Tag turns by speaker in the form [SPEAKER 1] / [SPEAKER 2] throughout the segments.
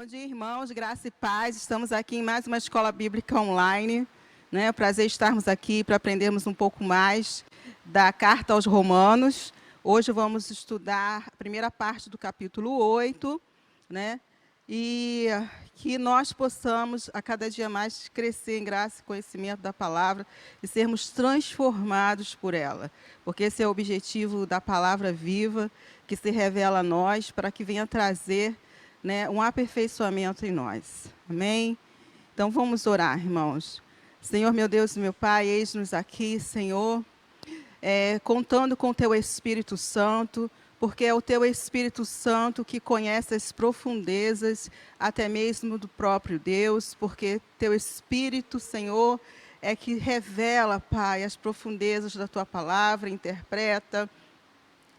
[SPEAKER 1] dia, irmãos, graça e paz. Estamos aqui em mais uma escola bíblica online. É um prazer estarmos aqui para aprendermos um pouco mais da carta aos Romanos. Hoje vamos estudar a primeira parte do capítulo 8, e que nós possamos, a cada dia mais, crescer em graça e conhecimento da palavra e sermos transformados por ela. Porque esse é o objetivo da palavra viva, que se revela a nós, para que venha trazer um aperfeiçoamento em nós. Amém? Então, vamos orar, irmãos. Senhor, meu Deus e meu Pai, eis-nos aqui, Senhor, contando com o Teu Espírito Santo, porque é o Teu Espírito Santo que conhece as profundezas, até mesmo do próprio Deus, porque Teu Espírito, Senhor, é que revela, Pai, as profundezas da Tua palavra, interpreta,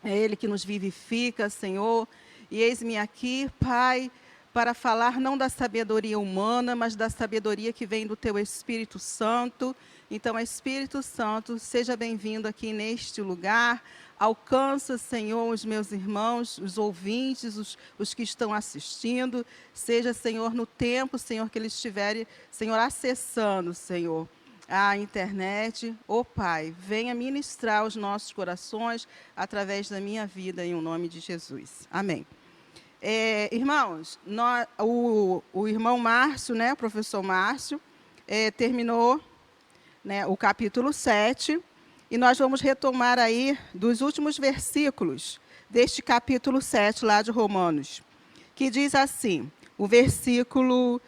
[SPEAKER 1] é Ele que nos vivifica, Senhor. E eis-me aqui, Pai, para falar não da sabedoria humana, mas da sabedoria que vem do Teu Espírito Santo. Então, Espírito Santo, seja bem-vindo aqui neste lugar. Alcança, Senhor, os meus irmãos, os ouvintes, os que estão assistindo. Seja, Senhor, no tempo, Senhor, que eles estiverem, Senhor, acessando, Senhor, a internet. Ó Pai, venha ministrar os nossos corações através da minha vida, em nome de Jesus. Amém. Irmãos, o irmão Márcio, o professor Márcio, terminou o capítulo 7, e nós vamos retomar aí dos últimos versículos deste capítulo 7, lá de Romanos, que diz assim, o versículo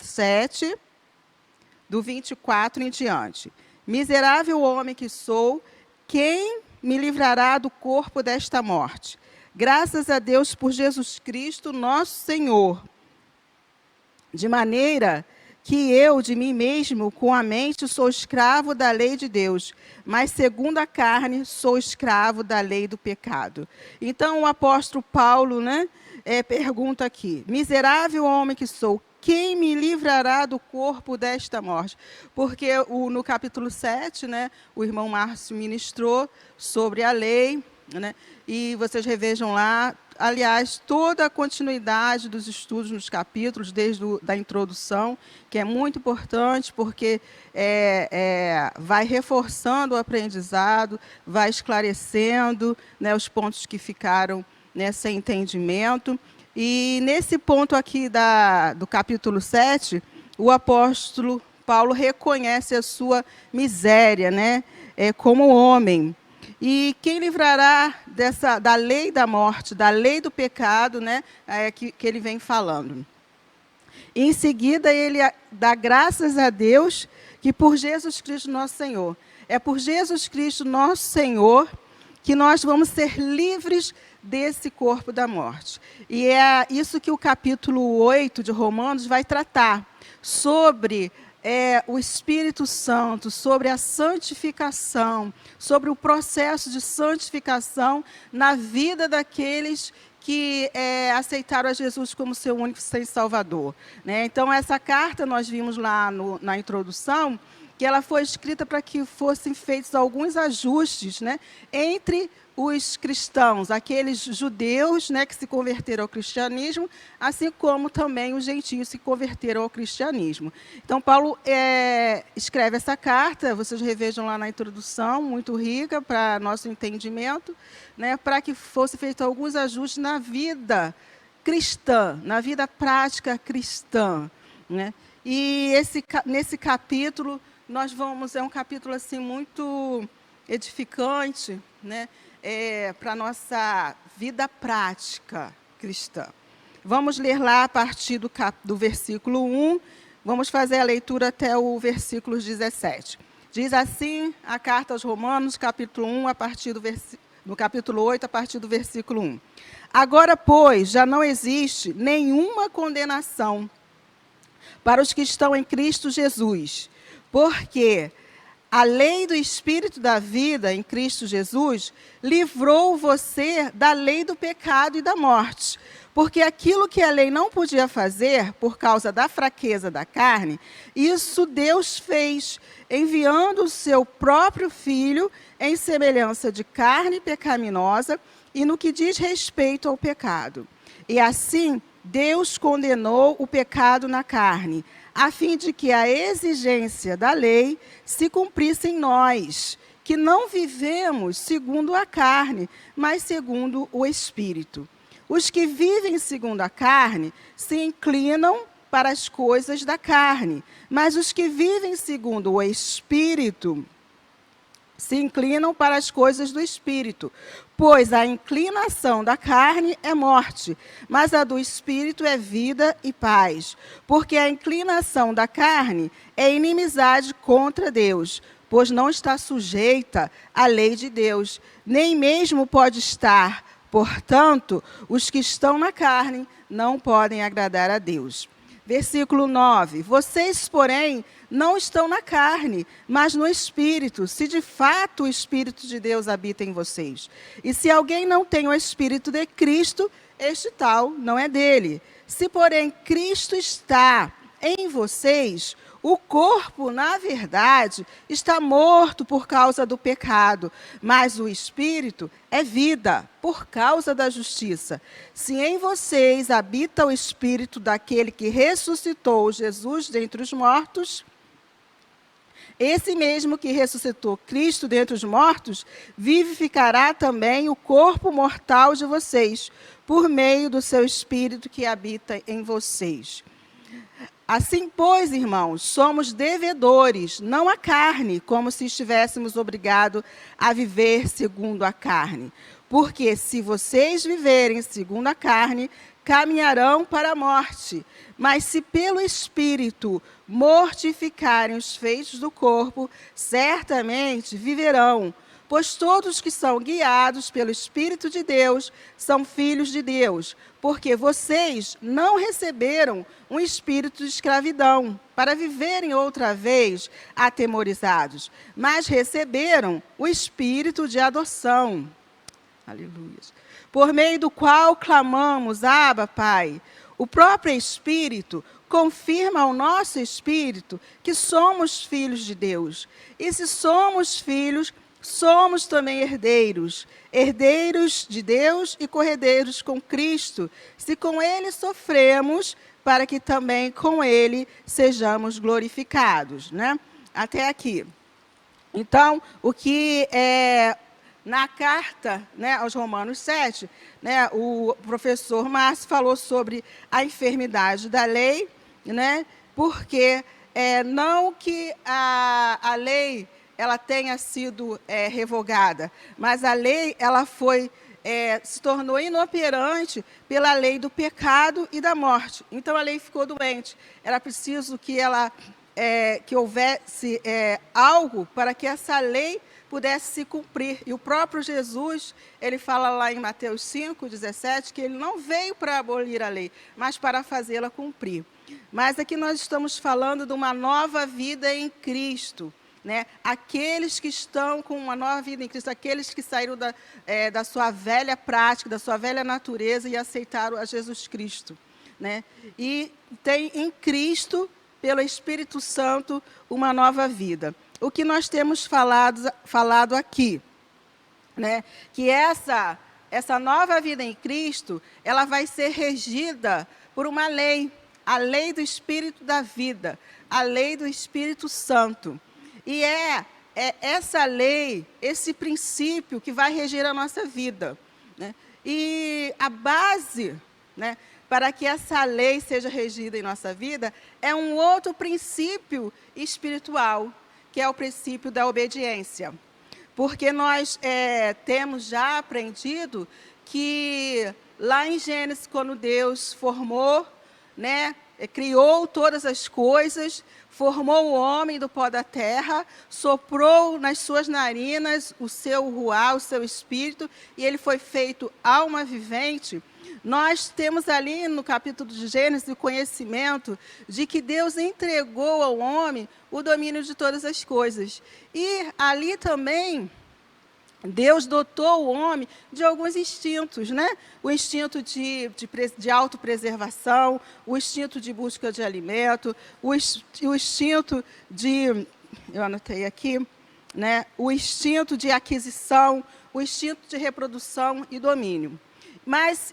[SPEAKER 1] 7, do 24 em diante. Miserável homem que sou, quem me livrará do corpo desta morte? Graças a Deus por Jesus Cristo, nosso Senhor. De maneira que eu, de mim mesmo, com a mente, sou escravo da lei de Deus, mas segundo a carne, sou escravo da lei do pecado. Então, o apóstolo Paulo, pergunta aqui, miserável homem que sou, quem me livrará do corpo desta morte? Porque no capítulo 7, o irmão Márcio ministrou sobre a lei, e vocês revejam lá, aliás, toda a continuidade dos estudos nos capítulos, desde a introdução, que é muito importante, porque vai reforçando o aprendizado, vai esclarecendo os pontos que ficaram sem entendimento. E nesse ponto aqui do capítulo 7, o apóstolo Paulo reconhece a sua miséria, como homem. E quem livrará da lei da morte, da lei do pecado, que ele vem falando. E em seguida, ele dá graças a Deus que por Jesus Cristo nosso Senhor. É por Jesus Cristo nosso Senhor que nós vamos ser livres desse corpo da morte. E é isso que o capítulo 8 de Romanos vai tratar, sobre o Espírito Santo, sobre a santificação, sobre o processo de santificação na vida daqueles que aceitaram a Jesus como seu único Senhor e Salvador. Então, essa carta, nós vimos lá na introdução, que ela foi escrita para que fossem feitos alguns ajustes entre os cristãos, aqueles judeus que se converteram ao cristianismo, assim como também os gentios se converteram ao cristianismo. Então, Paulo escreve essa carta, vocês revejam lá na introdução, muito rica para nosso entendimento, para que fosse feito alguns ajustes na vida cristã, na vida prática cristã. E nesse capítulo, é um capítulo assim, muito edificante, para a nossa vida prática cristã. Vamos ler lá a partir do versículo 1, vamos fazer a leitura até o versículo 17. Diz assim a carta aos Romanos, capítulo 1, no capítulo 8, a partir do versículo 1. Agora, pois, já não existe nenhuma condenação para os que estão em Cristo Jesus, porque a lei do Espírito da vida em Cristo Jesus livrou você da lei do pecado e da morte. Porque aquilo que a lei não podia fazer, por causa da fraqueza da carne, isso Deus fez, enviando o seu próprio Filho em semelhança de carne pecaminosa e no que diz respeito ao pecado. E assim Deus condenou o pecado na carne, a fim de que a exigência da lei se cumprisse em nós, que não vivemos segundo a carne, mas segundo o Espírito. Os que vivem segundo a carne se inclinam para as coisas da carne, mas os que vivem segundo o Espírito se inclinam para as coisas do Espírito. Pois a inclinação da carne é morte, mas a do Espírito é vida e paz. Porque a inclinação da carne é inimizade contra Deus, pois não está sujeita à lei de Deus, nem mesmo pode estar. Portanto, os que estão na carne não podem agradar a Deus. Versículo 9. Vocês, porém, não estão na carne, mas no Espírito, se de fato o Espírito de Deus habita em vocês. E se alguém não tem o Espírito de Cristo, este tal não é dele. Se, porém, Cristo está em vocês, o corpo, na verdade, está morto por causa do pecado, mas o Espírito é vida, por causa da justiça. Se em vocês habita o Espírito daquele que ressuscitou Jesus dentre os mortos, esse mesmo que ressuscitou Cristo dentre os mortos, vivificará também o corpo mortal de vocês, por meio do seu Espírito que habita em vocês. Assim, pois, irmãos, somos devedores, não à carne, como se estivéssemos obrigados a viver segundo a carne. Porque se vocês viverem segundo a carne, caminharão para a morte. Mas se pelo Espírito mortificarem os feitos do corpo, certamente viverão. Pois todos que são guiados pelo Espírito de Deus são filhos de Deus. Porque vocês não receberam um espírito de escravidão para viverem outra vez atemorizados, mas receberam o espírito de adoção. Aleluia. Por meio do qual clamamos, Abba, Pai. O próprio Espírito confirma ao nosso espírito que somos filhos de Deus. E se somos filhos, somos também herdeiros, herdeiros de Deus e corredeiros com Cristo, se com Ele sofremos, para que também com Ele sejamos glorificados. Né? Até aqui. Então, o que na carta, né, aos Romanos 7, né, o professor Márcio falou sobre a enfermidade da lei, né, porque não que a lei ela tenha sido revogada, mas a lei ela se tornou inoperante pela lei do pecado e da morte. Então a lei ficou doente. Era preciso que que houvesse algo para que essa lei pudesse se cumprir. E o próprio Jesus, ele fala lá em Mateus 5:17, que ele não veio para abolir a lei, mas para fazê-la cumprir. Mas aqui nós estamos falando de uma nova vida em Cristo. Né? Aqueles que estão com uma nova vida em Cristo, aqueles que saíram da sua velha prática, da sua velha natureza e aceitaram a Jesus Cristo. Né? E tem em Cristo, pelo Espírito Santo, uma nova vida. O que nós temos falado aqui, né? Que essa nova vida em Cristo, ela vai ser regida por uma lei, a lei do Espírito da vida, a lei do Espírito Santo. E é essa lei, esse princípio que vai reger a nossa vida. Né? E a base, né, para que essa lei seja regida em nossa vida é um outro princípio espiritual, que é o princípio da obediência. Porque nós temos já aprendido que lá em Gênesis, quando Deus formou, né, criou todas as coisas, formou o homem do pó da terra, soprou nas suas narinas o seu ruá, o seu espírito, e ele foi feito alma vivente. Nós temos ali no capítulo de Gênesis o conhecimento de que Deus entregou ao homem o domínio de todas as coisas. E ali também Deus dotou o homem de alguns instintos, né? O instinto de autopreservação, o instinto de busca de alimento, o instinto de, eu anotei aqui, né? O instinto de aquisição, o instinto de reprodução e domínio.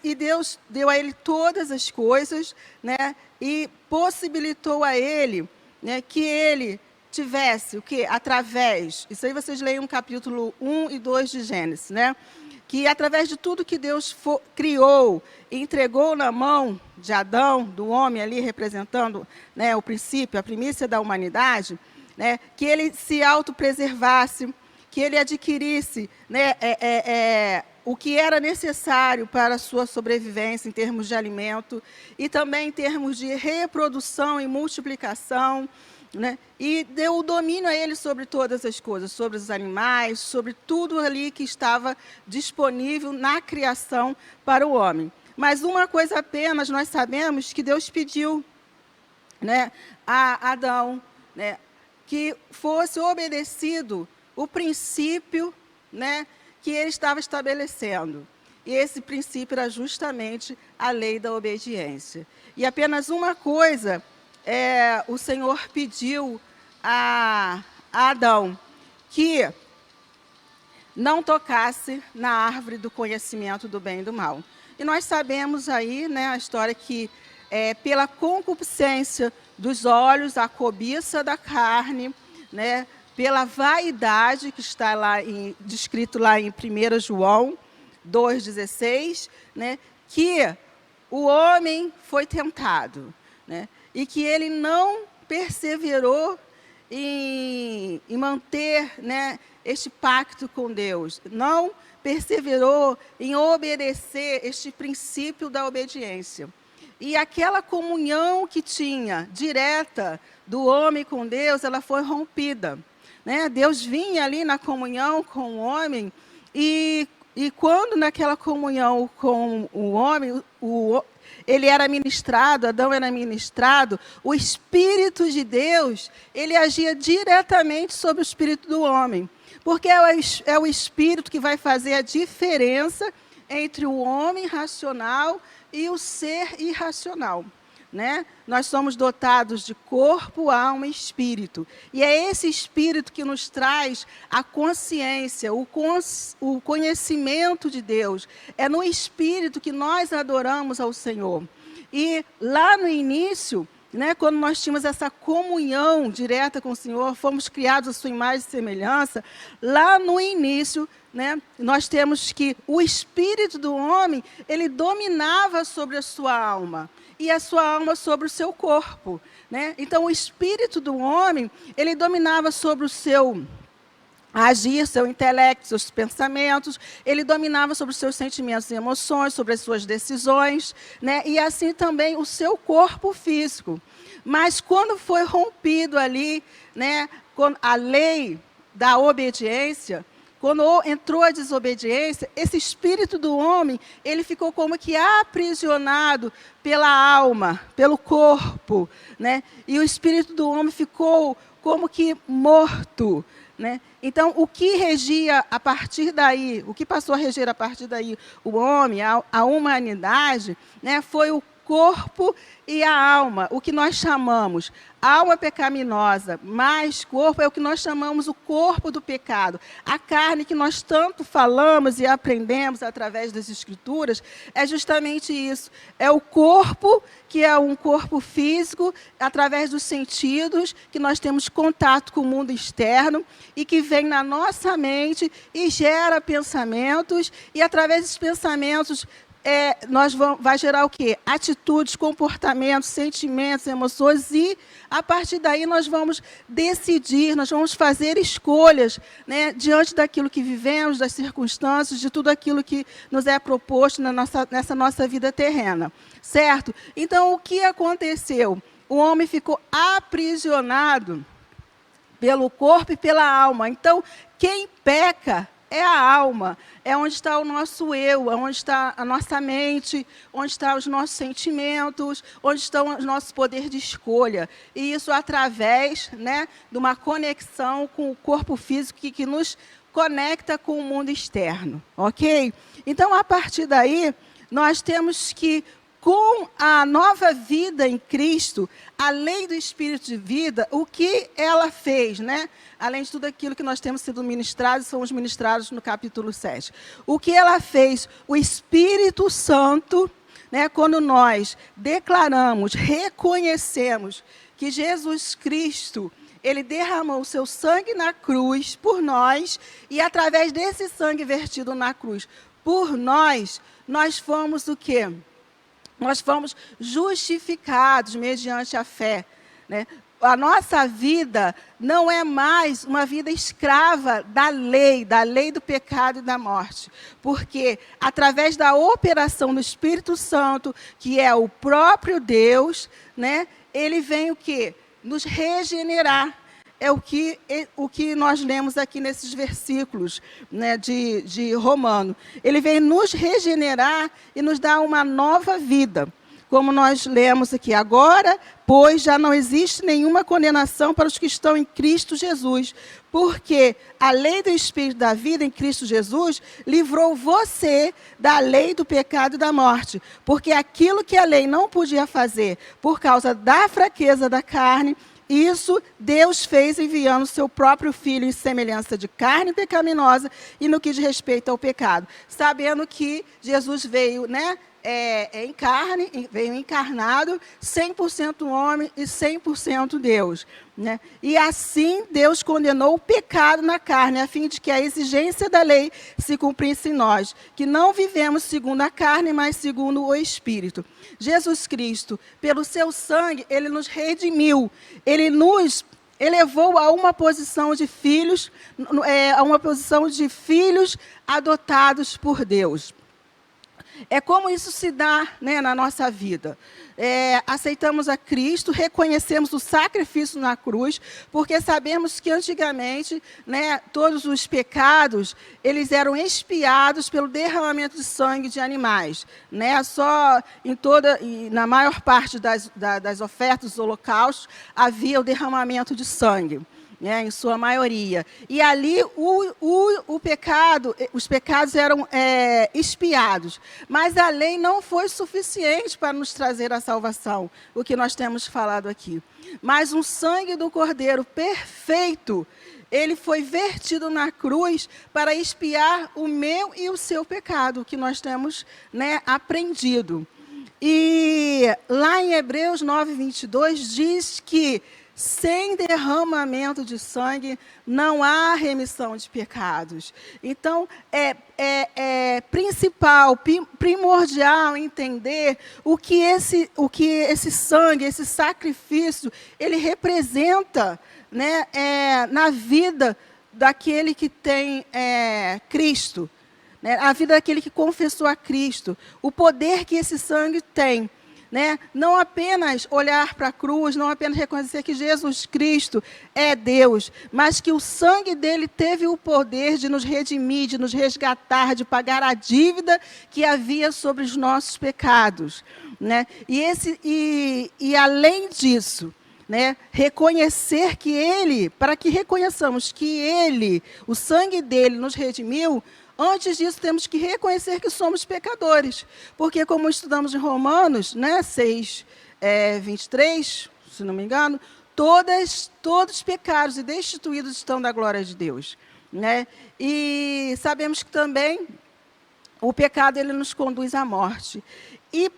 [SPEAKER 1] E Deus deu a ele todas as coisas, né? E possibilitou a ele, né, que ele tivesse o quê? Através, isso aí vocês leem no capítulo 1 e 2 de Gênesis, né? Que através de tudo que Deus criou e entregou na mão de Adão, do homem ali representando, né, o princípio, a primícia da humanidade, né, que ele se autopreservasse, que ele adquirisse, né, o que era necessário para a sua sobrevivência em termos de alimento e também em termos de reprodução e multiplicação, né? E deu o domínio a ele sobre todas as coisas, sobre os animais, sobre tudo ali que estava disponível na criação para o homem. Mas uma coisa apenas nós sabemos que Deus pediu, né, a Adão, né, que fosse obedecido o princípio, né, que ele estava estabelecendo. E esse princípio era justamente a lei da obediência. E apenas uma coisa o Senhor pediu a Adão, que não tocasse na árvore do conhecimento do bem e do mal. E nós sabemos aí, né, a história que pela concupiscência dos olhos, a cobiça da carne, né, pela vaidade que está lá descrito lá em 1 João 2,16, né, que o homem foi tentado, né, e que ele não perseverou em manter, né, este pacto com Deus, não perseverou em obedecer este princípio da obediência. E aquela comunhão que tinha direta do homem com Deus, ela foi rompida, né? Deus vinha ali na comunhão com o homem e quando naquela comunhão com o homem, ele era ministrado, Adão era ministrado, o Espírito de Deus, ele agia diretamente sobre o espírito do homem. Porque é o Espírito que vai fazer a diferença entre o homem racional e o ser irracional, né? Nós somos dotados de corpo, alma e espírito. E é esse espírito que nos traz a consciência, o conhecimento de Deus. É no espírito que nós adoramos ao Senhor. E lá no início, né, quando nós tínhamos essa comunhão direta com o Senhor, fomos criados à sua imagem e semelhança, lá no início, né, nós temos que o espírito do homem, ele dominava sobre a sua alma, e a sua alma sobre o seu corpo, né? Então, o espírito do homem, ele dominava sobre o seu agir, seu intelecto, seus pensamentos, ele dominava sobre os seus sentimentos e emoções, sobre as suas decisões, né? E assim também o seu corpo físico. Mas quando foi rompido ali, né, a lei da obediência, quando entrou a desobediência, esse espírito do homem, ele ficou como que aprisionado pela alma, pelo corpo, né? E o espírito do homem ficou como que morto, né? Então, o que regia a partir daí, o que passou a reger a partir daí o homem, a humanidade, né, foi o corpo e a alma, o que nós chamamos alma pecaminosa, mais corpo é o que nós chamamos o corpo do pecado. A carne que nós tanto falamos e aprendemos através das Escrituras é justamente isso. É o corpo, que é um corpo físico, através dos sentidos, que nós temos contato com o mundo externo e que vem na nossa mente e gera pensamentos, e através desses pensamentos vai gerar o quê? Atitudes, comportamentos, sentimentos, emoções, e a partir daí nós vamos decidir, nós vamos fazer escolhas, né, diante daquilo que vivemos, das circunstâncias, de tudo aquilo que nos é proposto nessa nossa vida terrena, certo? Então, o que aconteceu? O homem ficou aprisionado pelo corpo e pela alma. Então, quem peca é a alma, é onde está o nosso eu, é onde está a nossa mente, onde estão os nossos sentimentos, onde está o nosso poder de escolha. E isso através, né, de uma conexão com o corpo físico que nos conecta com o mundo externo, ok? Então, a partir daí, nós temos que com a nova vida em Cristo, a lei do Espírito de vida, o que ela fez, né? Além de tudo aquilo que nós temos sido ministrados, somos ministrados no capítulo 7. O que ela fez? O Espírito Santo, né, quando nós declaramos, reconhecemos que Jesus Cristo, ele derramou o seu sangue na cruz por nós, e através desse sangue vertido na cruz por nós, nós fomos o quê? Nós fomos justificados mediante a fé, né? A nossa vida não é mais uma vida escrava da lei do pecado e da morte. Porque, através da operação do Espírito Santo, que é o próprio Deus, né, ele vem o quê? Nos regenerar. É o que nós lemos aqui nesses versículos, né, de Romano. Ele vem nos regenerar e nos dar uma nova vida. Como nós lemos aqui, agora, pois já não existe nenhuma condenação para os que estão em Cristo Jesus, porque a lei do Espírito da vida em Cristo Jesus livrou você da lei do pecado e da morte, porque aquilo que a lei não podia fazer por causa da fraqueza da carne, isso Deus fez enviando o seu próprio Filho em semelhança de carne pecaminosa e no que diz respeito ao pecado, sabendo que Jesus veio, né, veio encarnado, 100% homem e 100% Deus. Né? E assim Deus condenou o pecado na carne, a fim de que a exigência da lei se cumprisse em nós, que não vivemos segundo a carne, mas segundo o Espírito. Jesus Cristo, pelo seu sangue, ele nos redimiu, ele nos elevou a uma posição de filhos, adotados por Deus. É como isso se dá, né, na nossa vida. Aceitamos a Cristo, reconhecemos o sacrifício na cruz, porque sabemos que antigamente, né, todos os pecados, eles eram expiados pelo derramamento de sangue de animais. Né? Só na maior parte das ofertas dos holocaustos, havia o derramamento de sangue. Né, em sua maioria. E ali os pecados eram expiados. Mas a lei não foi suficiente para nos trazer a salvação, o que nós temos falado aqui. Mas o sangue do Cordeiro perfeito, ele foi vertido na cruz para expiar o meu e o seu pecado, que nós temos, né, aprendido. E lá em Hebreus 9:22 diz que sem derramamento de sangue não há remissão de pecados. Então, é primordial entender o que esse sangue, esse sacrifício, ele representa, né, na vida daquele que tem Cristo, né, a vida daquele que confessou a Cristo, o poder que esse sangue tem. Né? Não apenas olhar para a cruz, não apenas reconhecer que Jesus Cristo é Deus, mas que o sangue dele teve o poder de nos redimir, de nos resgatar, de pagar a dívida que havia sobre os nossos pecados. Né? E além disso, né, reconhecer que ele, para que reconheçamos que ele, o sangue dele nos redimiu, antes disso, temos que reconhecer que somos pecadores. Porque, como estudamos em Romanos, né, 6:23, se não me engano, todos os pecados e destituídos estão da glória de Deus. Né? E sabemos que também o pecado ele nos conduz à morte. E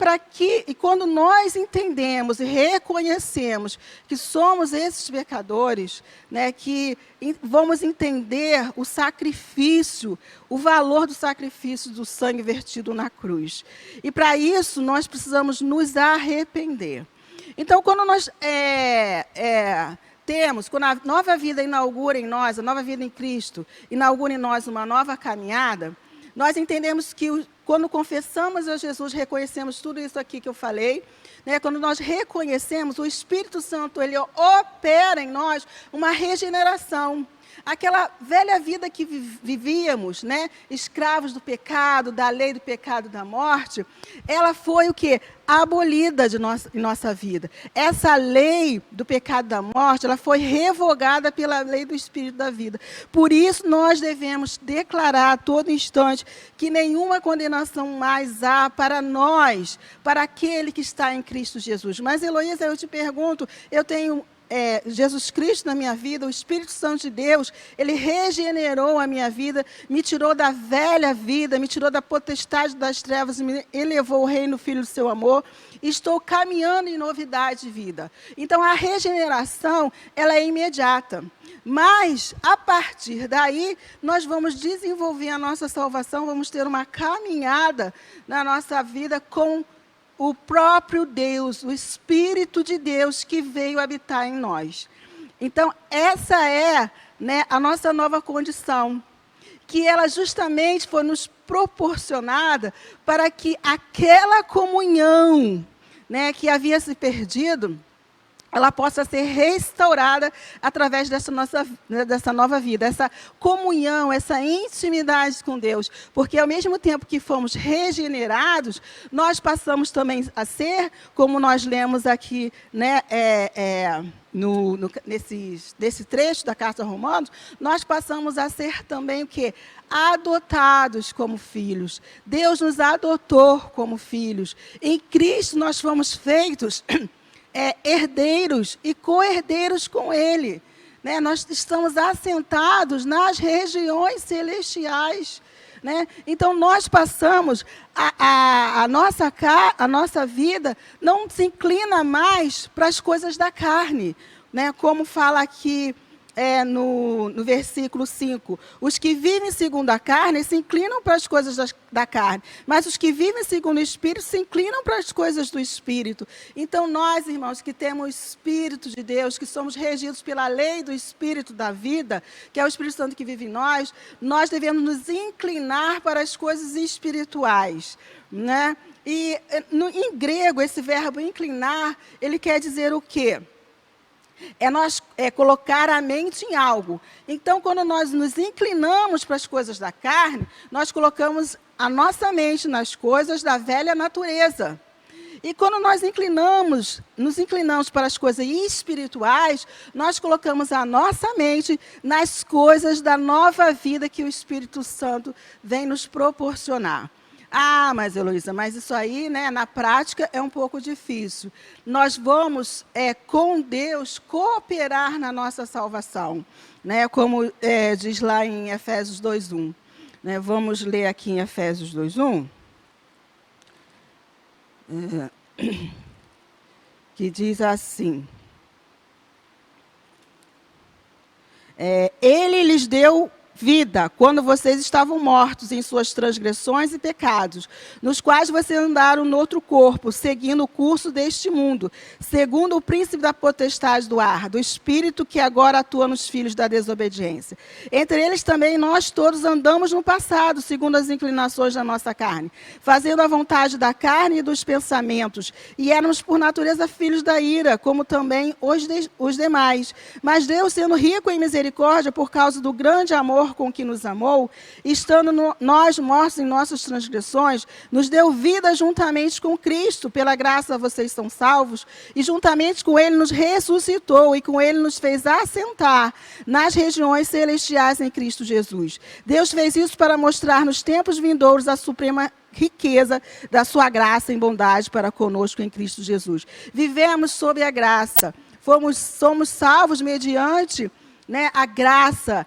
[SPEAKER 1] quando nós entendemos e reconhecemos que somos esses pecadores, né, que vamos entender o sacrifício, o valor do sacrifício do sangue vertido na cruz. E para isso nós precisamos nos arrepender. Então, quando nós quando a nova vida inaugura em nós, a nova vida em Cristo, inaugura em nós uma nova caminhada, nós entendemos que quando confessamos a Jesus, reconhecemos tudo isso aqui que eu falei, né? Quando nós reconhecemos, o Espírito Santo ele opera em nós uma regeneração. Aquela velha vida que vivíamos, né? Escravos do pecado, da lei do pecado e da morte, ela foi o quê? Abolida em nossa vida. Essa lei do pecado e da morte, ela foi revogada pela lei do Espírito da vida. Por isso, nós devemos declarar a todo instante que nenhuma condenação mais há para nós, para aquele que está em Cristo Jesus. Mas, Heloísa, eu te pergunto, eu tenho Jesus Cristo na minha vida, o Espírito Santo de Deus, ele regenerou a minha vida, me tirou da velha vida, me tirou da potestade das trevas, me elevou ao reino do Filho do seu amor, e estou caminhando em novidade de vida. Então, a regeneração, ela é imediata. Mas, a partir daí, nós vamos desenvolver a nossa salvação, vamos ter uma caminhada na nossa vida com o próprio Deus, o Espírito de Deus que veio habitar em nós. Então, essa é, né, a nossa nova condição, que ela justamente foi nos proporcionada para que aquela comunhão, né, que havia se perdido, ela possa ser restaurada através dessa nova vida, essa comunhão, essa intimidade com Deus. Porque, ao mesmo tempo que fomos regenerados, nós passamos também a ser, como nós lemos aqui, né, nesse trecho da Carta aos Romanos, nós passamos a ser também o quê? Adotados como filhos. Deus nos adotou como filhos. Em Cristo nós fomos feitos herdeiros e co-herdeiros com Ele. Né? Nós estamos assentados nas regiões celestiais. Né? Então, nós passamos, a nossa vida não se inclina mais para as coisas da carne. Né? Como fala aqui no versículo 5, os que vivem segundo a carne se inclinam para as coisas da carne, mas os que vivem segundo o Espírito se inclinam para as coisas do Espírito. Então nós, irmãos, que temos o Espírito de Deus, que somos regidos pela lei do Espírito da vida, que é o Espírito Santo que vive em nós, nós devemos nos inclinar para as coisas espirituais. Né? E em grego, esse verbo inclinar, ele quer dizer o quê? Nós colocar a mente em algo. Então, quando nós nos inclinamos para as coisas da carne, nós colocamos a nossa mente nas coisas da velha natureza. E quando nós nos inclinamos para as coisas espirituais, nós colocamos a nossa mente nas coisas da nova vida que o Espírito Santo vem nos proporcionar. Ah, mas Heloísa, mas isso aí, né, na prática é um pouco difícil. Nós vamos, com Deus, cooperar na nossa salvação, né, como diz lá em Efésios 2:1. Né, vamos ler aqui em Efésios 2:1. Que diz assim: Ele lhes deu vida, quando vocês estavam mortos em suas transgressões e pecados, nos quais vocês andaram no outro corpo, seguindo o curso deste mundo, segundo o príncipe da potestade do ar, do espírito que agora atua nos filhos da desobediência. Entre eles também nós todos andamos no passado, segundo as inclinações da nossa carne, fazendo a vontade da carne e dos pensamentos, e éramos por natureza filhos da ira, como também os demais. Mas Deus, sendo rico em misericórdia, por causa do grande amor com que nos amou, estando nós mortos em nossas transgressões, nos deu vida juntamente com Cristo. Pela graça vocês são salvos, e juntamente com Ele nos ressuscitou, e com Ele nos fez assentar nas regiões celestiais em Cristo Jesus. Deus fez isso para mostrar nos tempos vindouros a suprema riqueza da sua graça em bondade para conosco em Cristo Jesus. Vivemos sob a graça, somos salvos mediante, né,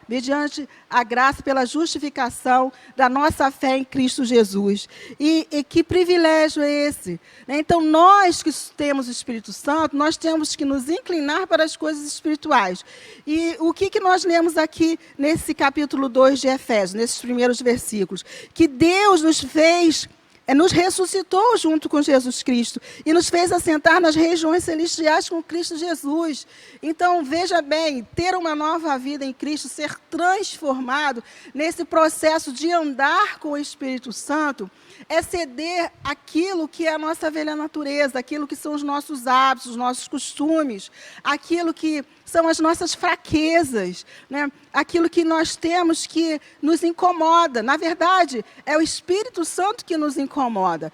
[SPEAKER 1] mediante a graça pela justificação da nossa fé em Cristo Jesus. E que privilégio é esse? Né? Então, nós que temos o Espírito Santo, nós temos que nos inclinar para as coisas espirituais. E o que nós lemos aqui nesse capítulo 2 de Efésios, nesses primeiros versículos? Que Deus nos ressuscitou junto com Jesus Cristo e nos fez assentar nas regiões celestiais com Cristo Jesus. Então, veja bem, ter uma nova vida em Cristo, ser transformado nesse processo de andar com o Espírito Santo, é ceder aquilo que é a nossa velha natureza, aquilo que são os nossos hábitos, os nossos costumes, aquilo que são as nossas fraquezas, né? Aquilo que nós temos que nos incomoda. Na verdade, é o Espírito Santo que nos incomoda.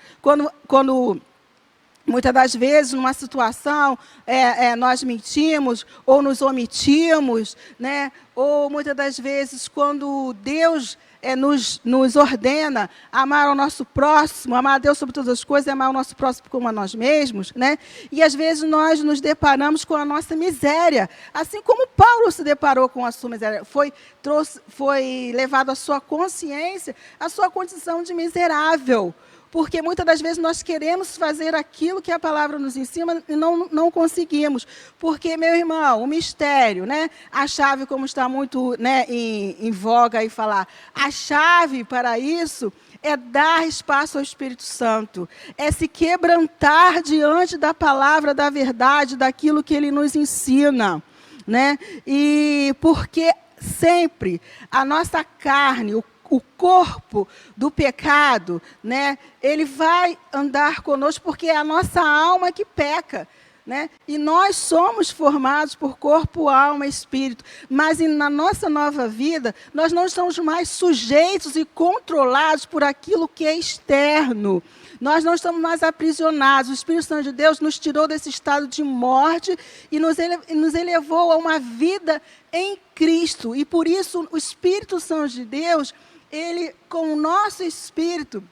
[SPEAKER 1] Quando muitas das vezes, numa situação, nós mentimos ou nos omitimos, né? Ou muitas das vezes, quando Deus nos ordena amar o nosso próximo, amar a Deus sobre todas as coisas, e amar o nosso próximo como a nós mesmos, né? E às vezes nós nos deparamos com a nossa miséria, assim como Paulo se deparou com a sua miséria, foi levado à sua consciência, a sua condição de miserável. Porque muitas das vezes nós queremos fazer aquilo que a palavra nos ensina e não conseguimos. Porque, meu irmão, o mistério, né? A chave, como está muito, né, em voga aí falar, a chave para isso é dar espaço ao Espírito Santo. É se quebrantar diante da palavra, da verdade, daquilo que ele nos ensina, né? E porque sempre a nossa carne, o corpo do pecado, né, ele vai andar conosco porque é a nossa alma que peca, né? E nós somos formados por corpo, alma e espírito. Mas na nossa nova vida, nós não estamos mais sujeitos e controlados por aquilo que é externo. Nós não estamos mais aprisionados. O Espírito Santo de Deus nos tirou desse estado de morte e nos elevou a uma vida em Cristo. E por isso, o Espírito Santo de Deus, ele, com o nosso espírito,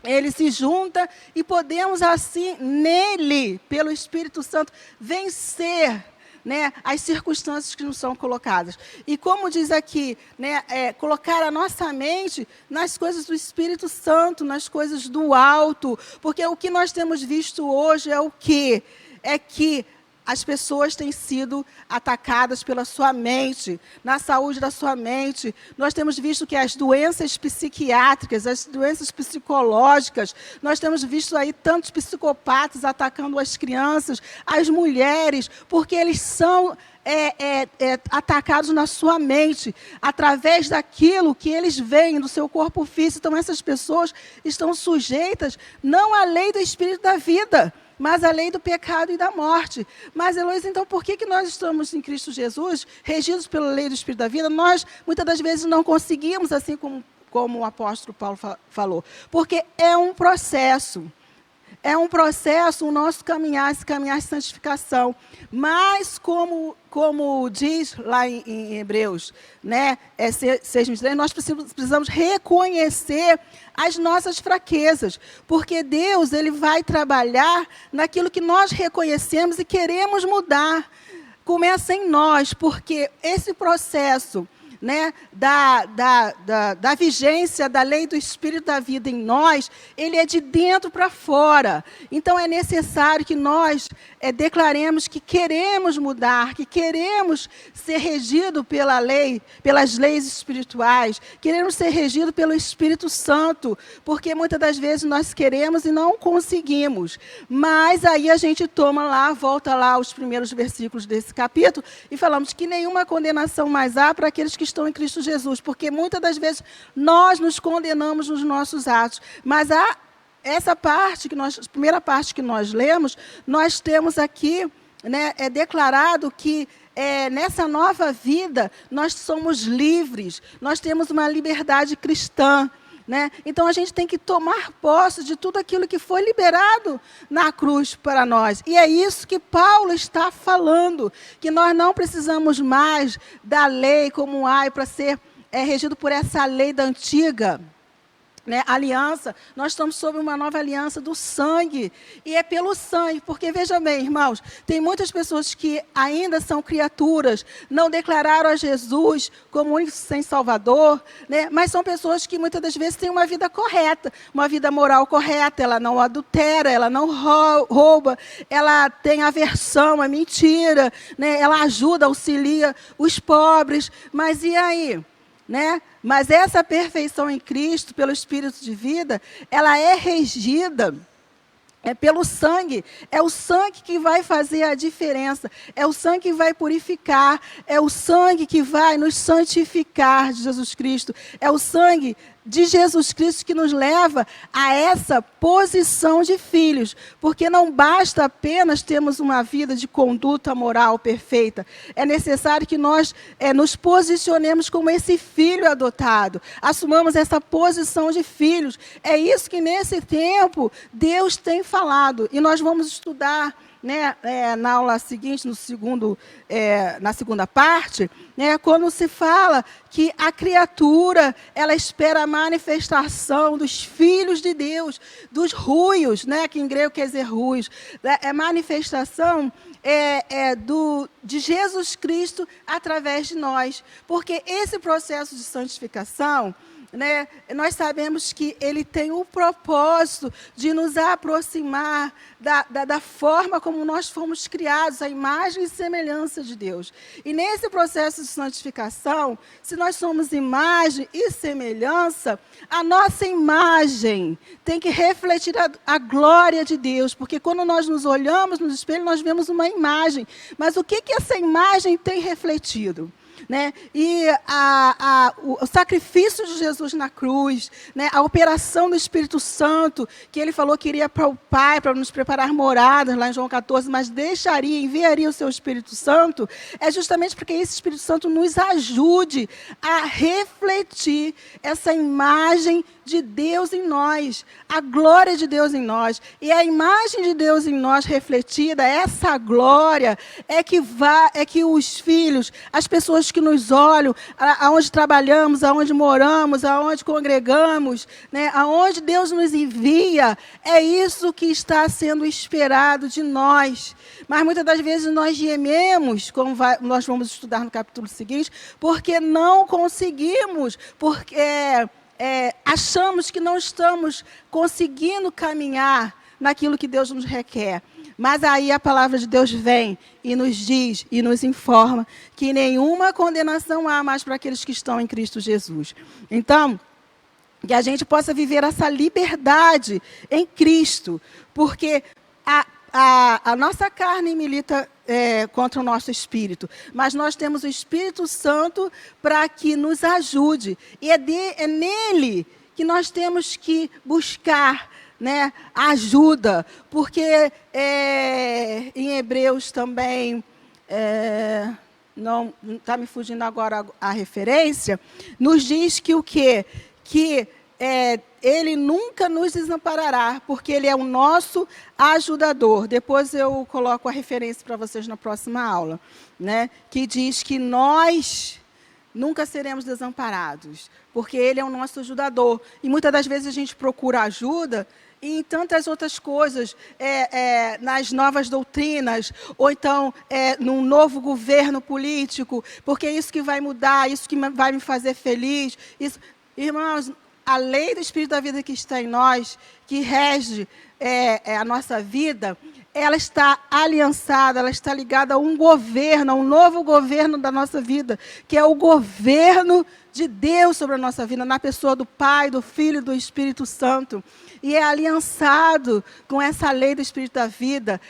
[SPEAKER 1] ele se junta e podemos assim, nele, pelo Espírito Santo, vencer, né, as circunstâncias que nos são colocadas. E como diz aqui, né, colocar a nossa mente nas coisas do Espírito Santo, nas coisas do alto, porque o que nós temos visto hoje é o quê? É que as pessoas têm sido atacadas pela sua mente, na saúde da sua mente. Nós temos visto que as doenças psiquiátricas, as doenças psicológicas, nós temos visto aí tantos psicopatas atacando as crianças, as mulheres, porque eles são atacados na sua mente, através daquilo que eles veem do seu corpo físico. Então, essas pessoas estão sujeitas não à lei do Espírito da vida, mas a lei do pecado e da morte. Mas, Heloísa, então, por que nós estamos em Cristo Jesus, regidos pela lei do Espírito da vida? Nós, muitas das vezes, não conseguimos, assim como o apóstolo Paulo falou. Porque é um processo. É um processo o nosso caminhar, esse caminhar de santificação. Mas, como diz lá em Hebreus, né, 6:23, nós precisamos reconhecer as nossas fraquezas. Porque Deus, ele vai trabalhar naquilo que nós reconhecemos e queremos mudar. Começa em nós, porque esse processo, né, da vigência da lei do Espírito da vida em nós, ele é de dentro para fora. Então, é necessário que nós declaremos que queremos mudar, que queremos ser regidos pela lei, pelas leis espirituais, queremos ser regidos pelo Espírito Santo, porque muitas das vezes nós queremos e não conseguimos. Mas aí a gente volta lá aos primeiros versículos desse capítulo, e falamos que nenhuma condenação mais há para aqueles que estão em Cristo Jesus, porque muitas das vezes nós nos condenamos nos nossos atos, mas essa parte a primeira parte que nós lemos, nós temos aqui, né, declarado que nessa nova vida nós somos livres, nós temos uma liberdade cristã, né? Então a gente tem que tomar posse de tudo aquilo que foi liberado na cruz para nós. E é isso que Paulo está falando, que nós não precisamos mais da lei como para ser regido por essa lei da antiga, né, aliança. Nós estamos sob uma nova aliança do sangue, e é pelo sangue, porque veja bem, irmãos, tem muitas pessoas que ainda são criaturas, não declararam a Jesus como único sem Salvador, né, mas são pessoas que muitas das vezes têm uma vida correta, uma vida moral correta, ela não adultera, ela não rouba, ela tem aversão à mentira, né, ela ajuda, auxilia os pobres, mas e aí? Né? Mas essa perfeição em Cristo, pelo Espírito de vida, ela é regida pelo sangue. É o sangue que vai fazer a diferença. É o sangue que vai purificar. É o sangue que vai nos santificar de Jesus Cristo. É o sangue de Jesus Cristo que nos leva a essa posição de filhos, porque não basta apenas termos uma vida de conduta moral perfeita, é necessário que nós nos posicionemos como esse filho adotado, assumamos essa posição de filhos. É isso que nesse tempo Deus tem falado, e nós vamos estudar, né, na aula seguinte, na segunda parte, né, quando se fala que a criatura, ela espera a manifestação dos filhos de Deus, dos ruios, né, que em grego quer dizer ruios, é manifestação de Jesus Cristo através de nós, porque esse processo de santificação, né, nós sabemos que ele tem o propósito de nos aproximar da forma como nós fomos criados, a imagem e semelhança de Deus. E nesse processo de santificação, se nós somos imagem e semelhança, a nossa imagem tem que refletir a glória de Deus, porque quando nós nos olhamos no espelho, nós vemos uma imagem. Mas o que essa imagem tem refletido? Né? E o sacrifício de Jesus na cruz, né? A operação do Espírito Santo, que ele falou que iria para o Pai, para nos preparar moradas, lá em João 14, mas enviaria o seu Espírito Santo, é justamente porque esse Espírito Santo nos ajude a refletir essa imagem de Deus em nós, a glória de Deus em nós. E a imagem de Deus em nós refletida, essa glória, é que os filhos, as pessoas que nos olham, aonde trabalhamos, aonde moramos, aonde congregamos, né, aonde Deus nos envia, é isso que está sendo esperado de nós. Mas muitas das vezes nós gememos, como nós vamos estudar no capítulo seguinte, porque não conseguimos, porque achamos que não estamos conseguindo caminhar naquilo que Deus nos requer. Mas aí a palavra de Deus vem e nos diz e nos informa que nenhuma condenação há mais para aqueles que estão em Cristo Jesus. Então, que a gente possa viver essa liberdade em Cristo, porque a nossa carne milita contra o nosso espírito, mas nós temos o Espírito Santo para que nos ajude, e é nele que nós temos que buscar, né, ajuda, porque em Hebreus também, não está me fugindo agora a referência, nos diz que o quê? Que ele nunca nos desamparará, porque ele é o nosso ajudador. Depois eu coloco a referência para vocês na próxima aula, né, que diz que nós nunca seremos desamparados, porque ele é o nosso ajudador. E muitas das vezes a gente procura ajuda em tantas outras coisas, nas novas doutrinas, ou então num novo governo político, porque é isso que vai mudar, isso que vai me fazer feliz. Isso, irmãos, a lei do Espírito da vida que está em nós, que rege a nossa vida, ela está aliançada, ela está ligada a um governo, a um novo governo da nossa vida, que é o governo de Deus sobre a nossa vida, na pessoa do Pai, do Filho e do Espírito Santo. E é aliançado com essa lei do Espírito da vida,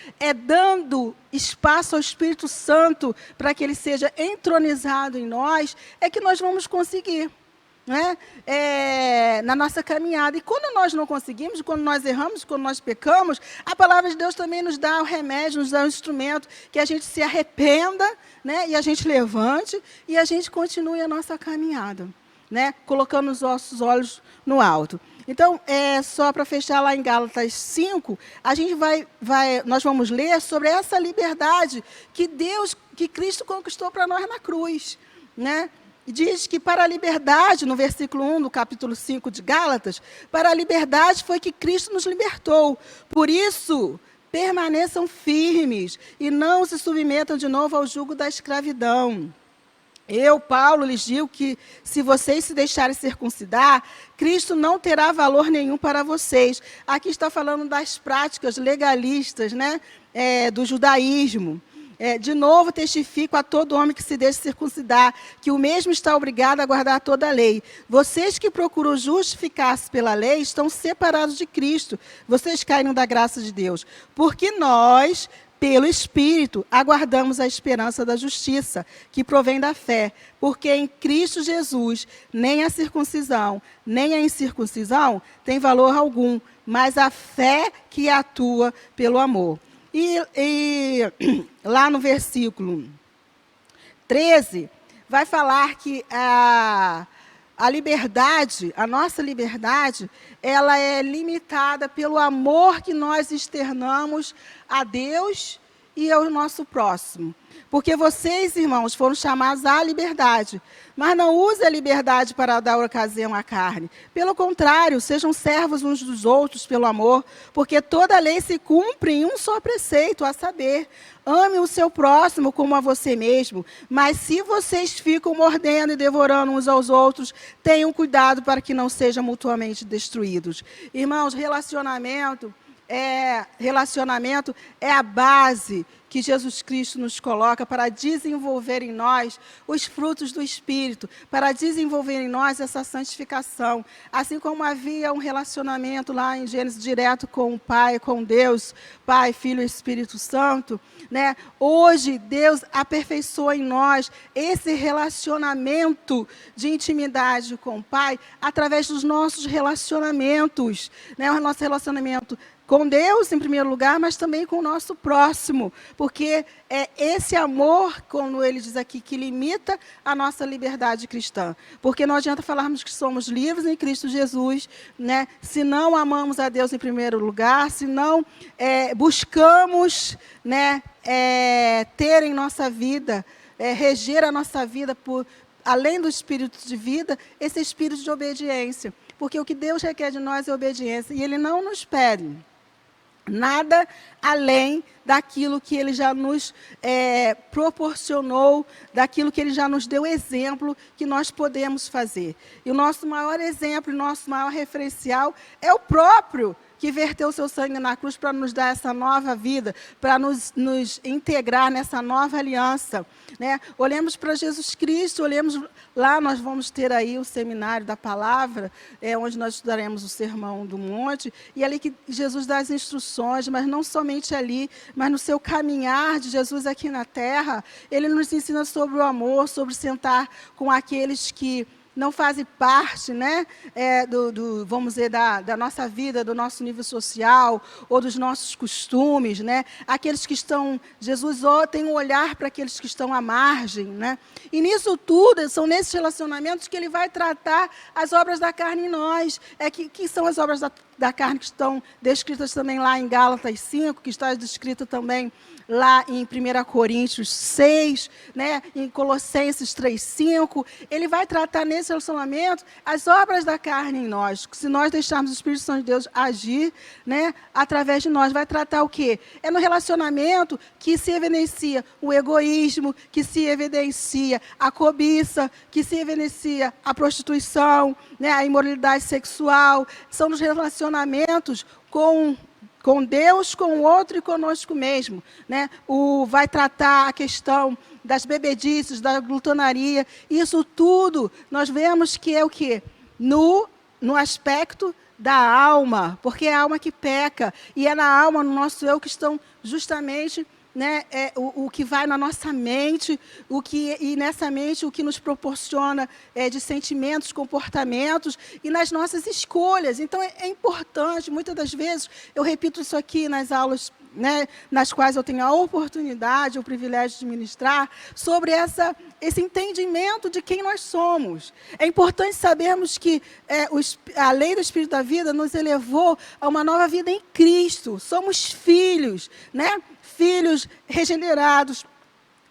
[SPEAKER 1] dando espaço ao Espírito Santo para que ele seja entronizado em nós, é que nós vamos conseguir, né, na nossa caminhada. E quando nós não conseguimos, quando nós erramos, quando nós pecamos, a palavra de Deus também nos dá o remédio, nos dá o instrumento, que a gente se arrependa, né, e a gente levante, e a gente continue a nossa caminhada, né, colocando os nossos olhos no alto. Então, só para fechar lá em Gálatas 5, a gente nós vamos ler sobre essa liberdade que Cristo conquistou para nós na cruz, né? E diz que para a liberdade, no versículo 1 do capítulo 5 de Gálatas, para a liberdade foi que Cristo nos libertou. Por isso, permaneçam firmes e não se submetam de novo ao jugo da escravidão. Eu, Paulo, lhes digo que se vocês se deixarem circuncidar, Cristo não terá valor nenhum para vocês. Aqui está falando das práticas legalistas, né, do judaísmo. De novo, testifico a todo homem que se deixe circuncidar, que o mesmo está obrigado a guardar toda a lei. Vocês que procuram justificar-se pela lei, estão separados de Cristo. Vocês caíram da graça de Deus. Porque nós pelo Espírito, aguardamos a esperança da justiça, que provém da fé, porque em Cristo Jesus, nem a circuncisão, nem a incircuncisão tem valor algum, mas a fé que atua pelo amor. E lá no versículo 13, vai falar que a liberdade, a nossa liberdade, ela é limitada pelo amor que nós externamos a Deus e ao nosso próximo. Porque vocês, irmãos, foram chamados à liberdade, mas não use a liberdade para dar ocasião à carne. Pelo contrário, sejam servos uns dos outros pelo amor, porque toda a lei se cumpre em um só preceito, a saber, ame o seu próximo como a você mesmo. Mas se vocês ficam mordendo e devorando uns aos outros, tenham cuidado para que não sejam mutuamente destruídos. Irmãos, relacionamento é a base que Jesus Cristo nos coloca para desenvolver em nós os frutos do Espírito, para desenvolver em nós essa santificação. Assim como havia um relacionamento lá em Gênesis direto com o Pai, com Deus, Pai, Filho e Espírito Santo, né? Hoje Deus aperfeiçoa em nós esse relacionamento de intimidade com o Pai através dos nossos relacionamentos, né? O nosso relacionamento com Deus, em primeiro lugar, mas também com o nosso próximo, porque é esse amor, como ele diz aqui, que limita a nossa liberdade cristã. Porque não adianta falarmos que somos livres em Cristo Jesus, né, se não amamos a Deus em primeiro lugar, se não buscamos, né, ter em nossa vida, reger a nossa vida por, além do espírito de vida, esse espírito de obediência. Porque o que Deus requer de nós é obediência, e Ele não nos pede nada além daquilo que Ele já nos proporcionou, daquilo que Ele já nos deu exemplo que nós podemos fazer. E o nosso maior exemplo, o nosso maior referencial é o próprio que verteu o seu sangue na cruz para nos dar essa nova vida, para nos integrar nessa nova aliança, né? Olhemos para Jesus Cristo, olhemos lá, nós vamos ter aí o seminário da palavra, onde nós estudaremos o Sermão do Monte, e ali que Jesus dá as instruções, mas não somente ali, mas no seu caminhar de Jesus aqui na terra, Ele nos ensina sobre o amor, sobre sentar com aqueles que não fazem parte, né, vamos dizer, da nossa vida, do nosso nível social, ou dos nossos costumes, né? Aqueles que estão, Jesus tem um olhar para aqueles que estão à margem, né? E nisso tudo, são nesses relacionamentos que Ele vai tratar as obras da carne em nós. Que são as obras da carne que estão descritas também lá em Gálatas 5, que está descrito também lá em 1 Coríntios 6, né, em Colossenses 3:5, Ele vai tratar nesse relacionamento as obras da carne em nós. Se nós deixarmos o Espírito Santo de Deus agir, né, através de nós, vai tratar o quê? É no relacionamento que se evidencia o egoísmo, que se evidencia a cobiça, que se evidencia a prostituição, né, a imoralidade sexual. São os relacionamentos com Deus, com o outro e conosco mesmo, né? Vai tratar a questão das bebedices, da glutonaria. Isso tudo nós vemos que é o quê? No aspecto da alma, porque é a alma que peca, e é na alma, no nosso eu, que estão justamente, né, o que vai na nossa mente, e nessa mente o que nos proporciona de sentimentos, comportamentos e nas nossas escolhas. Então é importante, muitas das vezes, eu repito isso aqui nas aulas, né, nas quais eu tenho a oportunidade, o privilégio de ministrar, sobre esse entendimento de quem nós somos. É importante sabermos que a lei do Espírito da vida nos elevou a uma nova vida em Cristo. Somos filhos, né? Filhos regenerados,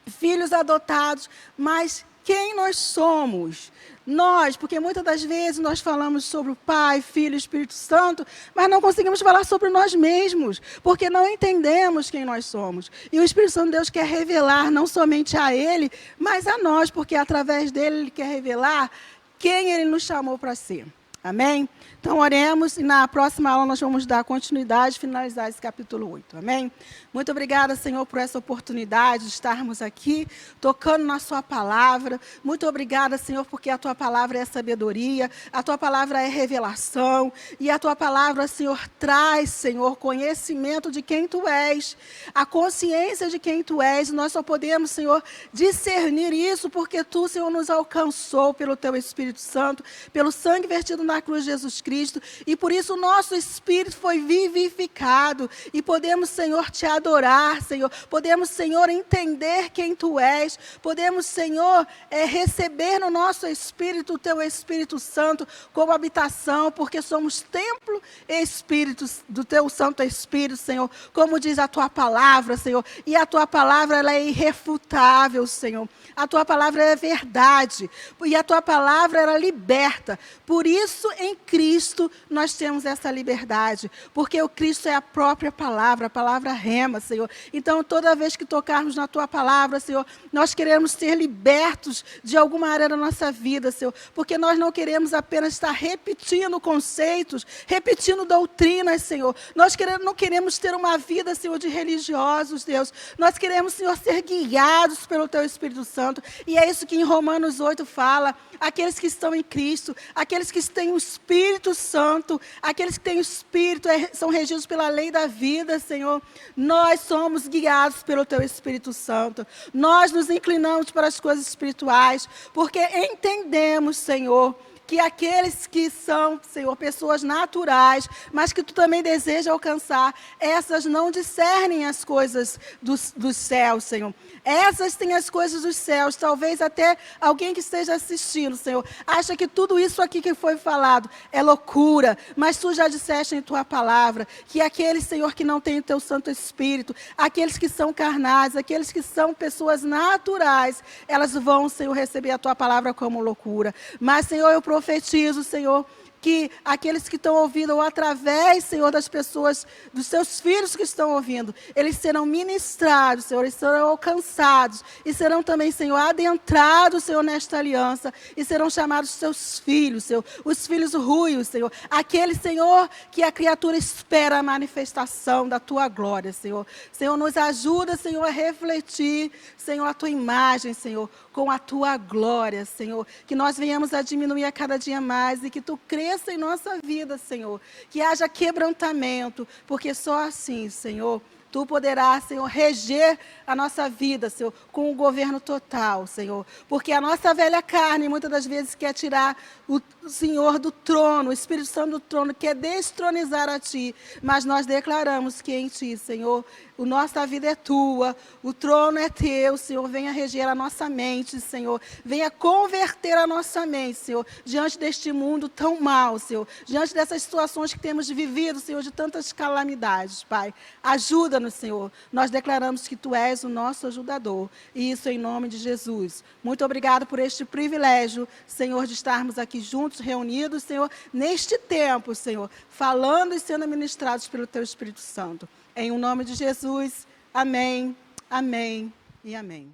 [SPEAKER 1] filhos adotados, mas quem nós somos? Nós, porque muitas das vezes nós falamos sobre o Pai, Filho e Espírito Santo, mas não conseguimos falar sobre nós mesmos, porque não entendemos quem nós somos. E o Espírito Santo de Deus quer revelar não somente a Ele, mas a nós, porque através dele Ele quer revelar quem Ele nos chamou para ser. Amém? Então, oremos e na próxima aula nós vamos dar continuidade e finalizar esse capítulo 8. Amém? Muito obrigada, Senhor, por essa oportunidade de estarmos aqui, tocando na sua palavra. Muito obrigada, Senhor, porque a tua palavra é sabedoria, a tua palavra é revelação, e a tua palavra, Senhor, traz, Senhor, conhecimento de quem tu és, a consciência de quem tu és. Nós só podemos, Senhor, discernir isso porque tu, Senhor, nos alcançou pelo teu Espírito Santo, pelo sangue vertido na cruz de Jesus Cristo, e por isso o nosso espírito foi vivificado, e podemos, Senhor, te adorar, Senhor, podemos, Senhor, entender quem tu és, podemos, Senhor, receber no nosso espírito o teu Espírito Santo como habitação, porque somos templo e espírito do teu Santo Espírito, Senhor, como diz a tua palavra, Senhor, e a tua palavra ela é irrefutável, Senhor, a tua palavra é verdade, e a tua palavra ela liberta. Por isso, em Cristo, nós temos essa liberdade, porque o Cristo é a própria palavra, a palavra rema, Senhor. Então, toda vez que tocarmos na tua palavra, Senhor, nós queremos ser libertos de alguma área da nossa vida, Senhor, porque nós não queremos apenas estar repetindo conceitos, repetindo doutrinas, Senhor. Nós não queremos ter uma vida, Senhor, de religiosos, Deus. Nós queremos, Senhor, ser guiados pelo teu Espírito Santo, e é isso que em Romanos 8 fala, aqueles que estão em Cristo, aqueles que têm o Espírito Santo, aqueles que têm o Espírito, são regidos pela lei da vida, Senhor. Nós somos guiados pelo teu Espírito Santo. Nós nos inclinamos para as coisas espirituais, porque entendemos, Senhor, que aqueles que são, Senhor, pessoas naturais, mas que tu também deseja alcançar, essas não discernem as coisas dos céus, Senhor. Essas têm as coisas dos céus. Talvez até alguém que esteja assistindo, Senhor, acha que tudo isso aqui que foi falado é loucura, mas tu já disseste em tua palavra que aqueles, Senhor, que não têm o teu Santo Espírito, aqueles que são carnais, aqueles que são pessoas naturais, elas vão, Senhor, receber a tua palavra como loucura. Mas, Senhor, eu profetizo, Senhor, que aqueles que estão ouvindo, ou através, Senhor, das pessoas, dos seus filhos que estão ouvindo, eles serão ministrados, Senhor, eles serão alcançados, e serão também, Senhor, adentrados, Senhor, nesta aliança, e serão chamados seus filhos, Senhor, os filhos ruios, Senhor, aquele, Senhor, que a criatura espera a manifestação da tua glória, Senhor. Senhor, nos ajuda, Senhor, a refletir, Senhor, a tua imagem, Senhor, com a tua glória, Senhor, que nós venhamos a diminuir a cada dia mais, e que tu cresça em nossa vida, Senhor, que haja quebrantamento, porque só assim, Senhor, tu poderás, Senhor, reger a nossa vida, Senhor, com o governo total, Senhor. Porque a nossa velha carne, muitas das vezes, quer tirar o Senhor do trono, o Espírito Santo do trono, quer destronizar a Ti. Mas nós declaramos que em Ti, Senhor, a nossa vida é Tua, o trono é Teu, Senhor. Venha reger a nossa mente, Senhor. Venha converter a nossa mente, Senhor, diante deste mundo tão mau, Senhor. Diante dessas situações que temos vivido, Senhor, de tantas calamidades, Pai. Ajuda-nos, Senhor. Nós declaramos que Tu és o nosso ajudador. E isso em nome de Jesus. Muito obrigado por este privilégio, Senhor, de estarmos aqui juntos, reunidos, Senhor, neste tempo, Senhor, falando e sendo ministrados pelo Teu Espírito Santo. Em o nome de Jesus, amém, amém e amém.